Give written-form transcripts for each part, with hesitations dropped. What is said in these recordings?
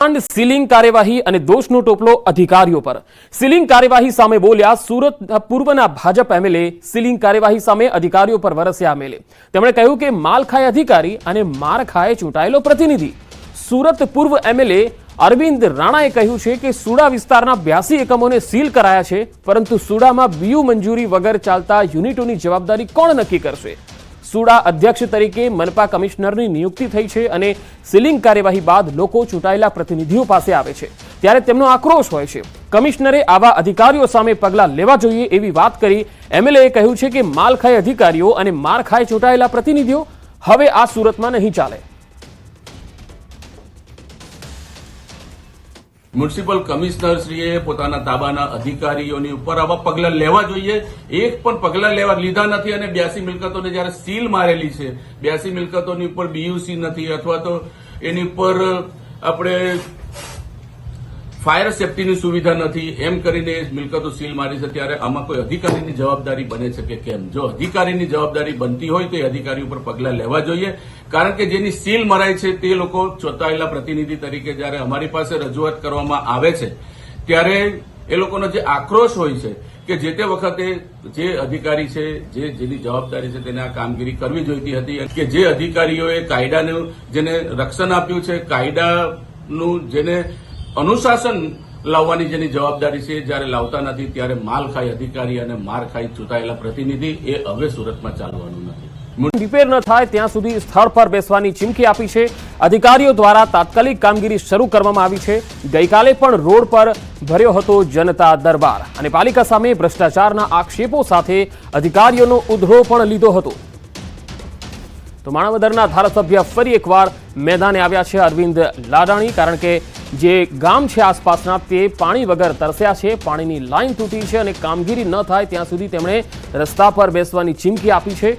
Ceiling કાર્યવાહી અને દોષનો ટોપલો અધિકારીઓ પર। સીલિંગ કાર્યવાહી સામે બોલ્યા સુરત પૂર્વના ભાજપ એમએલએ। સીલિંગ કાર્યવાહી સામે અધિકારીઓ પર વરસ્યા એમએલએ। તેમણે કહ્યું કે માલ ખાય અધિકારી અને માર ખાય ચૂંટાયેલો પ્રતિનિધિ। સુરત પૂર્વ એમએલએ અરવિંદ રાણાએ કહ્યું છે કે સુડા વિસ્તારના 82 એકમોને સીલ કરાયા છે, પરંતુ સુડામાં બીયુ મંજૂરી વગર ચાલતા યુનિટોની જવાબદારી કોણ નક્કી કરશે? સુડા અધ્યક્ષ તરીકે મનપા કમિશનરની નિયુક્તિ થઈ છે અને સીલિંગ કાર્યવાહી બાદ લોકો ચૂંટાયેલા પ્રતિનિધિઓ પાસે આવે છે ત્યારે તેમનો આક્રોશ હોય છે। કમિશનરે આવા અધિકારીઓ સામે પગલાં લેવા જોઈએ એવી વાત કરી એમએલએએ કહ્યું છે કે માલ ખાય અધિકારીઓ અને માર ખાય ચૂંટાયેલા પ્રતિનિધિઓ હવે આ સુરતમાં નહીં ચાલે। મ્યુનિસિપલ કમિશનરશ્રીએ પોતાના તાબાના અધિકારીઓની ઉપર આવા પગલાં લેવા જોઈએ। એક પણ પગલાં લીધા નથી અને 82 મિલકતોને જ્યારે સીલ મારેલી છે, 82 મિલકતોની ઉપર બીયુસી નથી અથવા તો એની ઉપર આપણે ફાયર સેફટીની સુવિધા નથી, એમ કરીને મિલકતો સીલ મારી છે, ત્યારે આમાં કોઈ અધિકારીની જવાબદારી બને છે કે કેમ? જો અધિકારીની જવાબદારી બનતી હોય તો એ અધિકારી ઉપર પગલાં લેવા જોઈએ, કારણ કે જેની સીલ મરાય છે તે લોકો ચૂંટાયેલા પ્રતિનિધિ તરીકે જ્યારે અમારી પાસે રજૂઆત કરવામાં આવે છે ત્યારે એ લોકોનો જે આક્રોશ હોય છે કે જે તે વખતે જે અધિકારી છે, જેની જવાબદારી છે તેને આ કામગીરી કરવી જોઈતી હતી, કે જે અધિકારીઓએ કાયદાનું જેને રક્ષણ આપ્યું છે, કાયદાનું જેને અનુશાસન લાવવાની જેની જવાબદારી છે, જ્યારે લાવતા નથી ત્યારે માલ ખાય અધિકારી અને માર ખાય ચૂંટાયેલા પ્રતિનિધિ એ હવે સુરતમાં ચાલવાનું નથી। રિપેર ન થાય ત્યાં સુધી સ્થળ પર બેસવાની ચીમકી આપી છે। અધિકારીઓ દ્વારા તાત્કાલિક કામગીરી શરૂ કરવામાં આવી છે। ગઈકાલે પણ રોડ પર ભર્યો હતો જનતા દરબાર અને પાલિકા સામે ભ્રષ્ટાચારના આક્ષેપો સાથે અધિકારીઓનો ઉધડો પણ લીધો હતો। તો માણાવદરના ધારાસભ્ય ફરી એકવાર મેદાને આવ્યા છે અરવિંદ લાડાણી, કારણ કે જે ગામ છે આસપાસના તે પાણી વગર તરસ્યા છે, પાણીની લાઈન તૂટી છે અને કામગીરી ન થાય ત્યાં સુધી તેમણે રસ્તા પર બેસવાની ચીમકી આપી છે।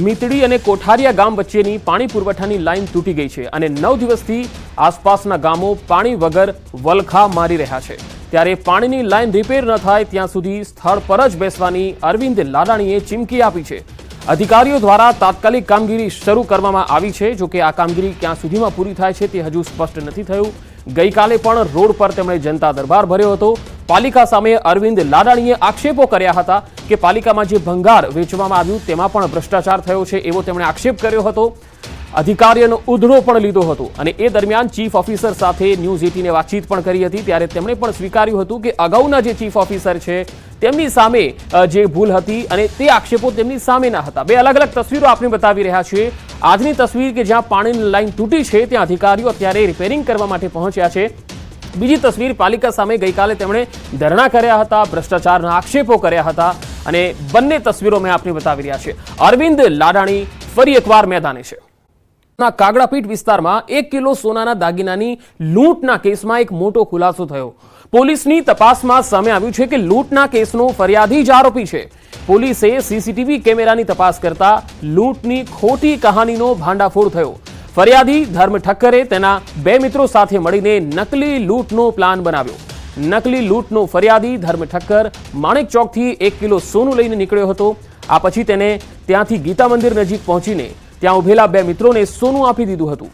મીતડી અને કોઠારિયા ગામ વચ્ચેની પાણી પુરવઠાની લાઈન તૂટી ગઈ છે અને 9 દિવસથી આસપાસના ગામો પાણી વગર વલખા મારી રહ્યા છે, ત્યારે પાણીની લાઈન રિપેર ન થાય ત્યાં સુધી સ્થળ પર જ બેસવાની અરવિંદ લાડાણીએ ચીમકી આપી છે। અધિકારીઓ દ્વારા તાત્કાલિક કામગીરી શરૂ કરવામાં આવી છે, જો કે આ કામગીરી ક્યાં સુધીમાં પૂરી થાય છે તે હજુ સ્પષ્ટ નથી થયું। ગઈકાલે પણ રોડ પર તેમણે જનતા દરબાર ભર્યો હતો। પાલિકા સામે અરવિંદ લાડાણીએ આક્ષેપો કર્યા હતા કે પાલિકામાં જે ભંગાર વેચવામાં આવ્યું તેમાં પણ ભ્રષ્ટાચાર થયો છે એવો તેમણે આક્ષેપ કર્યો હતો। અધિકારીઓનો ઉધડો પણ લીધો હતો અને એ દરમિયાન ચીફ ઓફિસર સાથે ન્યૂઝ 18એ વાતચીત પણ કરી હતી, ત્યારે તેમણે પણ સ્વીકાર્યું હતું કે અગાઉના જે ચીફ ઓફિસર છે તેમની સામે જે ભૂલ હતી અને તે આક્ષેપો તેમની સામેના હતા। બે અલગ અલગ તસવીરો આપણે બતાવી રહ્યા છીએ। આજની તસવીર કે જ્યાં પાણીની લાઈન તૂટી છે ત્યાં અધિકારીઓ અત્યારે રિપેરિંગ કરવા માટે પહોંચ્યા છે। બીજી તસવીર પાલિકા સામે ગઈકાલે તેમણે ધરણા કર્યા હતા, ભ્રષ્ટાચારના આક્ષેપો કર્યા હતા અને બંને તસવીરો મેં આપને બતાવી રહ્યા છે। અરવિંદ લાડાણી ફરી એકવાર મેદાને છે। કાગડાપીઠ વિસ્તારમાં 1 કિલો સોનાના દાગીનાની લૂંટના કેસમાં એક મોટો ખુલાસો થયો। પોલીસની તપાસમાં સામે આવ્યું છે કે લૂંટના કેસનો ફરિયાદી જ આરોપી છે। પોલીસે સીસીટીવી કેમેરાની તપાસ કરતા લૂંટની ખોટી કહાનીનો ભાંડાફોડ થયો। ફરિયાદી ધર્મ ઠક્કરે તેના 2 મિત્રો સાથે મળીને નકલી લૂંટનો પ્લાન બનાવ્યો। નકલી લૂંટનો ફરિયાદી ધર્મ ઠક્કર માણેક ચોકથી 1 કિલો સોનું લઈને નીકળ્યો હતો। આ પછી તેને ત્યાંથી ગીતા મંદિર નજીક પહોંચીને ત્યાં ઉભેલા 2 મિત્રોને સોનું આપી દીધું હતું।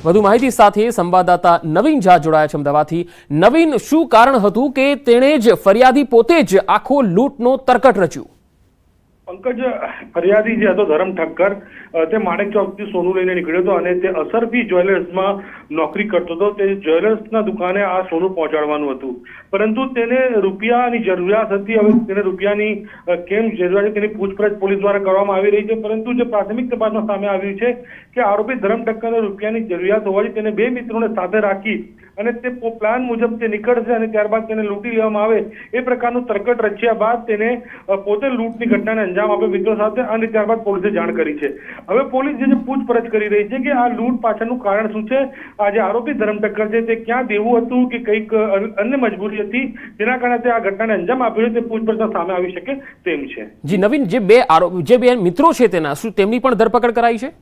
વધુ માહિતી સાથે સંવાદદાતા નવીન ઝા જોડાયા છે અમદાવાદથી। નવીન, શું કારણ હતું કે તેણે જ ફરિયાદી પોતે જ આખો લૂંટનો તરકટ રચ્યું? પંકજ, ફરિયાદી જે હતો ધરમ ઠક્કર, તે માણેક ચોકથી સોનું લઈને નીકળ્યો હતો અને તે અસરફી જ્વેલર્સમાં નોકરી કરતો હતો। તે જ્વેલર્સના દુકાને આ સોનું પહોંચાડવાનું હતું, પરંતુ તેને રૂપિયાની જરૂરિયાત હતી। હવે તેને રૂપિયાની કેમ જરૂરિયાત તેની પૂછપરછ પોલીસ દ્વારા કરવામાં આવી રહી છે, પરંતુ જે પ્રાથમિક તપાસમાં સામે આવ્યું છે કે આરોપી ધરમ ઠક્કરને રૂપિયાની જરૂરિયાત હોવાથી તેને 2 મિત્રોને સાથે રાખી અને તે પ્લાન મુજબ તે નીકળશે અને ત્યારબાદ તેને લૂંટી લેવામાં આવે એ પ્રકારનું તરકટ રચ્યા બાદ તેને પોતે લૂંટની ઘટનાને અંજામ આપ્યો મિત્રો સાથે અને ત્યારબાદ પોલીસે જાણ કરી છે। હવે પોલીસ જે પૂછપરછ કરી રહી છે કે આ લૂંટ પાછળનું કારણ શું છે। આ જે આરોપી ધરમ ઠક્કર છે તે ક્યાં દેવું હતું કે કંઈક અન્ય મજબૂરી હતી જેના કારણે તે આ ઘટનાને અંજામ આપ્યો છે, તે પૂછપરછમાં સામે આવી શકે તેમ છે। જી નવીન, જે બે મિત્રો છે તેના શું તેમની પણ ધરપકડ કરાઈ છે?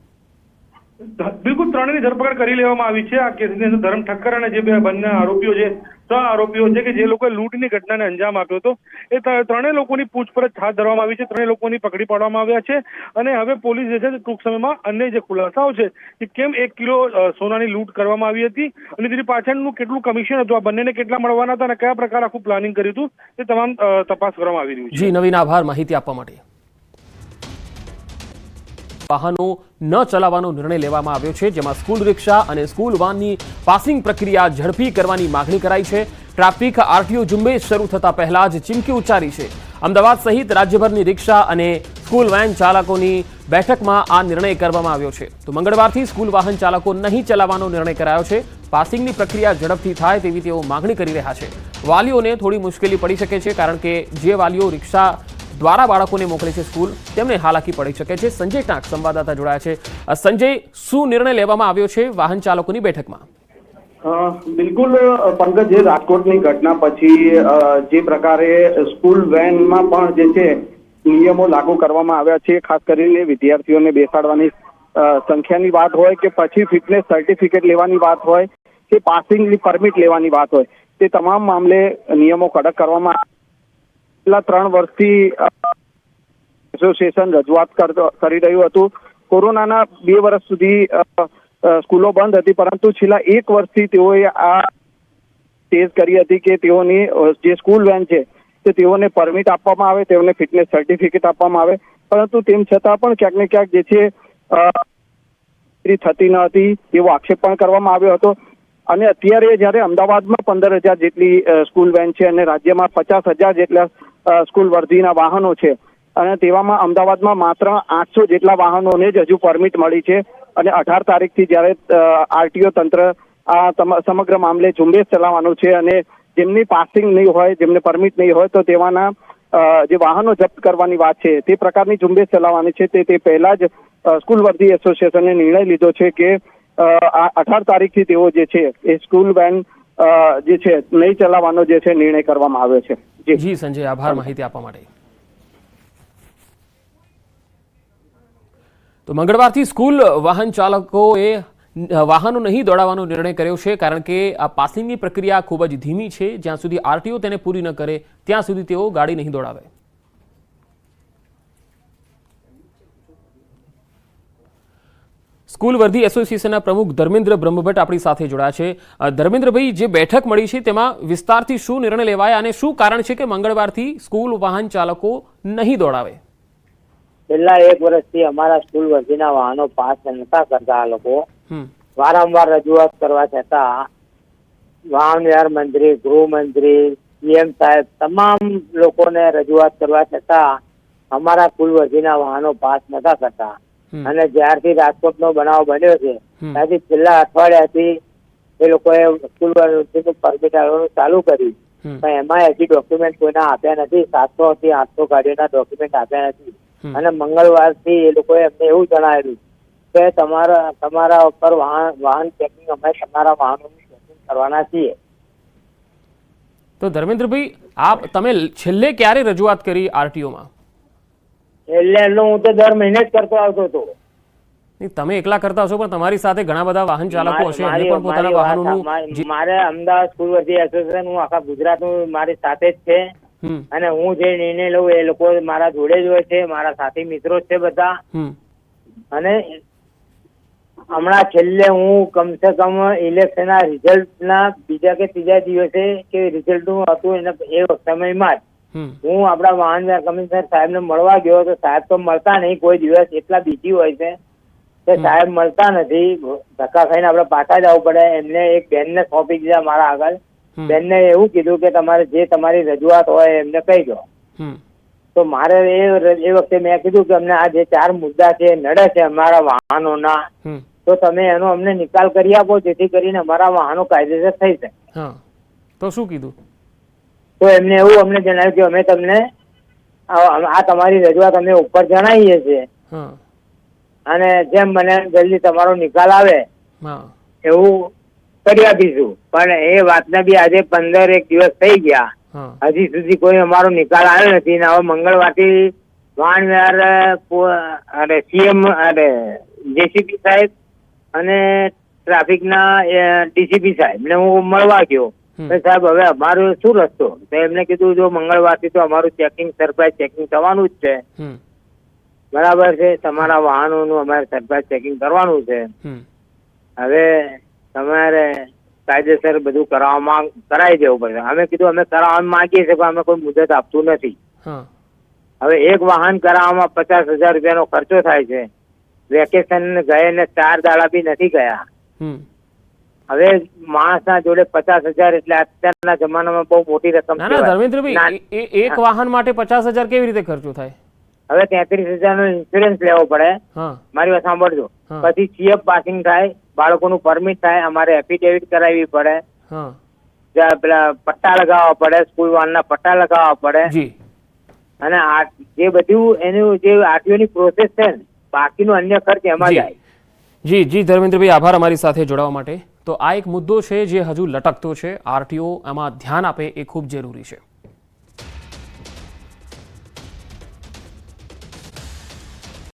બિલકુલ ત્રણેયની ધરપકડ કરી લેવામાં આવી છે. આ કેસની અંદર ધરમ ઠક્કર અને જે બંને આરોપીઓ છે, 3 આરોપીઓ છે કે જે લોકોએ લૂંટની ઘટનાને અંજામ આપ્યો હતો, એ ત્રણેય લોકોની પૂછપરછ હાથ ધરવામાં આવી છે. ત્રણેય લોકોની પકડી પાડવામાં આવ્યા છે અને હવે પોલીસ જે છે ટૂંક સમયમાં અન્ય જે ખુલાસાઓ છે કે કેમ 1 કિલો સોનાની લૂંટ કરવામાં આવી હતી અને તેની પાછળનું કેટલું કમિશન હતું, આ બંનેને કેટલા મળવાના હતા અને કયા પ્રકાર આખું પ્લાનિંગ કર્યું હતું, તે તમામ તપાસ કરવામાં આવી રહ્યું છે. જી નવીન, આભાર માહિતી આપવા માટે. વાહનો ન ચલાવવાનો નિર્ણય લેવામાં આવ્યો છે, જેમાં સ્કૂલ રિક્ષા અને સ્કૂલ વાનની પાસિંગ પ્રક્રિયા ઝડપી કરવાની માગણી કરાઈ છે. ટ્રાફિક આરટીઓ ઝુંબેશ શરૂ થતા પહેલા જ ચીમકી ઉચ્ચારી છે. અમદાવાદ સહિત રાજ્યભરની રિક્ષા અને સ્કૂલ વેન ચાલકોની બેઠકમાં આ નિર્ણય કરવામાં આવ્યો છે. તો મંગળવારથી સ્કૂલ વાહન ચાલકો નહીં ચલાવવાનો નિર્ણય કરાયો છે. પાસિંગની પ્રક્રિયા ઝડપથી થાય તેવી તેઓ માગણી કરી રહ્યા છે. વાલીઓને થોડી મુશ્કેલી પડી શકે છે, કારણ કે જે વાલીઓ રિક્ષા દ્વારા બાળકોને મોકલે છે સ્કૂલ, તેમને હાલાકી પડી શકે છે. સંજય ટાંક સંવાદદાતા જોડાયા છે. સંજય, શું નિર્ણય લેવામાં આવ્યો છે વાહન ચાલકોની બેઠકમાં? બિલકુલ પંકજ, જે રાજકોટની ઘટના પછી જે પ્રકારે સ્કૂલ વેનમાં પણ જે છે નિયમો લાગુ કરવામાં આવ્યા છે, ખાસ કરીને વિદ્યાર્થીઓને બેસાડવાની સંખ્યાની વાત હોય કે પછી ફિટનેસ સર્ટિફિકેટ લેવાની વાત હોય કે પાસિંગની પરમિટ લેવાની વાત હોય, તે તમામ મામલે નિયમો કડક કરવામાં છેલ્લા 3 વર્ષથી એસોસિએશન રજૂઆત કરી રહ્યું હતું. કોરોનાના 2 વર્ષ સુધી સ્કૂલો બંધ હતી, પરંતુ છેલ્લા 1 વર્ષથી તેઓએ આ તેજ કરી હતી કે તેઓની જે સ્કૂલ વેન છે તે તેઓને પરમિટ આપવામાં આવે, તેઓને ફિટનેસ સર્ટિફિકેટ આપવામાં આવે, પરંતુ તેમ છતાં પણ ક્યાંક ને ક્યાંક જે છે થતી ન હતી એવો આક્ષેપ પણ કરવામાં આવ્યો હતો. અને અત્યારે જ્યારે અમદાવાદમાં 15,000 જેટલી સ્કૂલ વેન છે અને રાજ્યમાં 50,000 જેટલા સ્કૂલ વર્ધીના વાહનો છે, અને તેવામાં અમદાવાદમાં માત્ર 800 જેટલા વાહનોને જ હજુ પરમિટ મળી છે. અને 18 તારીખથી જ્યારે આરટીઓ તંત્ર આ સમગ્ર મામલે ઝુંબેશ ચલાવવાનું છે અને જેમની પાસિંગ નહીં હોય, જેમને પરમિટ નહીં હોય, તો તેવાના જે વાહનો જપ્ત કરવાની વાત છે તે પ્રકારની ઝુંબેશ ચલાવવાની છે. તે પહેલા જ સ્કૂલ વર્ધી એસોસિએશને નિર્ણય લીધો છે કે 18 તારીખથી તેઓ જે છે એ સ્કૂલ વેન જે છે નહીં ચલાવવાનો જે છે નિર્ણય કરવામાં આવ્યો છે. જી સંજય, આભાર માહિતી આપવા માટે. તો મંગળવારથી સ્કૂલ વાહન ચાલકોએ વાહનો નહીં દોડાવવાનો નિર્ણય કર્યો છે, કારણ કે આ પાસિંગની પ્રક્રિયા ખૂબ જ ધીમી છે. જ્યાં સુધી આરટીઓ તેને પૂરી ન કરે ત્યાં સુધી તેઓ ગાડી નહીં દોડાવે. સ્કૂલ વર્ધી એસોસિએશનના પ્રમુખ ધર્મેન્દ્ર બ્રહ્મભટ્ટ આપણી સાથે જોડાયા છે. ધર્મેન્દ્રભાઈ, જે બેઠક મળી છે તેમાં વિસ્તારથી શું નિર્ણય લેવાયા અને શું કારણ છે કે મંગળવારથી સ્કૂલ વાહન ચાલકો નહીં દોડાવે? છેલ્લા 1 વર્ષથી અમારા સ્કૂલ વર્ધીના વાહનો પાસ નતા કરતા. આ લોકો વારંવાર રજૂઆત કરવા છતાં વાહન વ્યવહાર મંત્રી, ગૃહમંત્રી, સીએમ સાહેબ તમામ લોકોને રજૂઆત કરવા છતાં અમારા સ્કૂલ વર્ધીના વાહનો પાસ નતા કરતા. અને જ્યારથી રાજકોટનો બનાવ બન્યો છે ત્યારથી છેલ્લા અઠવાડિયાથી એ લોકોએ સ્કૂલ વર્ધીનું પરમિટ આપવાનું ચાલુ કર્યું, પણ એમાં હજી ડોક્યુમેન્ટ કોઈના આપ્યા નથી. 700 થી 800 ગાડીઓના ડોક્યુમેન્ટ આપ્યા નથી. અને મંગળવારથી એ લોકોએ અમને એવું જણાવેલું કે તમારા ઉપર વાહન ચેકિંગ, અમે તમારા વાહનોનું ચેકિંગ કરવાના છીએ. તો ધર્મેન્દ્રભાઈ, તમે છેલ્લે ક્યારે રજૂઆત કરી આરટીઓમાં? એટલે હું તો દર મહિને જ કરતો આવતો હતો. તમે એકલા કરતા હશો, પણ તમારી સાથે ઘણા બધા વાહન ચાલકો હશે, એમને પણ પોતાના વાહનોનું. મારે અમદાવાદ સ્કૂલ વર્ધી એસોસિએશન, હું આખા ગુજરાતનું મારી સાથે જ છે. અને હું જે નિર્ણય લઉં એ લોકો મારા જોડે જ હોય છે, મારા સાથી મિત્રો છે બધા. અને હમણાં છેલ્લે હું કમસે કમ ઇલેક્શનના રિઝલ્ટના બીજા કે ત્રીજા દિવસે કે રિઝલ્ટનું હતું એને એ સમયમાં જ હું આપણા વાહન કમિશનર સાહેબને મળવા ગયો, તો સાહેબ તો મળતા નહીં, કોઈ દિવસ એટલા બીજી હોય છે કે સાહેબ મળતા નથી. ધક્કા ખાઈને આપણે પાછા જવું પડે. એમને એક બેનને સોંપી દીધા મારા આગળ. બેનને એવું કીધું કે તમારે જે તમારી રજૂઆત હોય એમને કહી દો. તો મારે એ વખતે મેં કીધું કે અમને આ જે 4 મુદ્દા છે નડે છે અમારા વાહનોના, તો તમે એનો અમને નિકાલ કરી આપો, જેથી કરીને અમારા વાહનો કાયદેસર થઈ જાય. તો શું કીધું? તો એમને એવું અમને જણાવ્યું કે અમે તમને આ તમારી રજૂઆત અમે ઉપર જણાવીએ છીએ અને જેમ મને જલ્દી તમારો નિકાલ આવે એવું કરી આપીશું. પણ એ વાતને બી આજે 15 દિવસ થઈ ગયા, હજી સુધી કોઈ અમારો નિકાલ આવ્યો નથી. ને હવે મંગળવારથી વાહન વ્યવહાર સીએમ જેસીપી સાહેબ અને ટ્રાફિકના ડીસીપી સાહેબ ને હું મળવા ગયો. સાહેબ હવે અમારો શું રસ્તો? તો એમને કીધું જો મંગળવારથી તો અમારું ચેકિંગ સરપ્રાઇઝ ચેકિંગ થવાનું જ છે. બરાબર છે, તમારા વાહનોનું અમારે સરપ્રાઇઝ ચેકિંગ કરવાનું છે. હવે તમારે કાયદેસર બધું કરાવી દેવું પડશે. અમે કીધું અમે કરાવવા માંગીએ છીએ પણ અમે કોઈ મુદત આપતું નથી. હવે એક વાહન કરાવવામાં 50,000 રૂપિયાનો ખર્ચો થાય છે. વેકેશન ગયે ને 4 દાડા બી નથી ગયા. હવે માણસના જોડે 50,000 એટલે અત્યારના જમાનામાં બહુ મોટી રકમ ના ના ધર્મેન્દ્રભાઈ, એક વાહન માટે 50,000 કેવી રીતે ખર્ચો થાય? હવે 33,000 નો ઇન્સ્યોરન્સ લેવો પડે. મારી વાત સાંભળજો. પછી CF પાસિંગ થાય, બાળકોનું પરમિટ થાય, અમારે એફિડેવિટ કરાવવી પડે, પેલા પટ્ટા લગાવવા પડે, સ્કૂલ વાનના પટ્ટા લગાવવા પડે, અને જે બધું એનું જે RTO ની પ્રોસેસ છે ને, બાકીનો અન્ય ખર્ચ એમાં જાય. જી ધર્મેન્દ્રભાઈ, આભાર અમારી સાથે જોડાવા માટે. તો આ એક મુદ્દો છે જે હજુ લટકતો છે. RTO આમાં ધ્યાન આપે એ ખૂબ જરૂરી છે.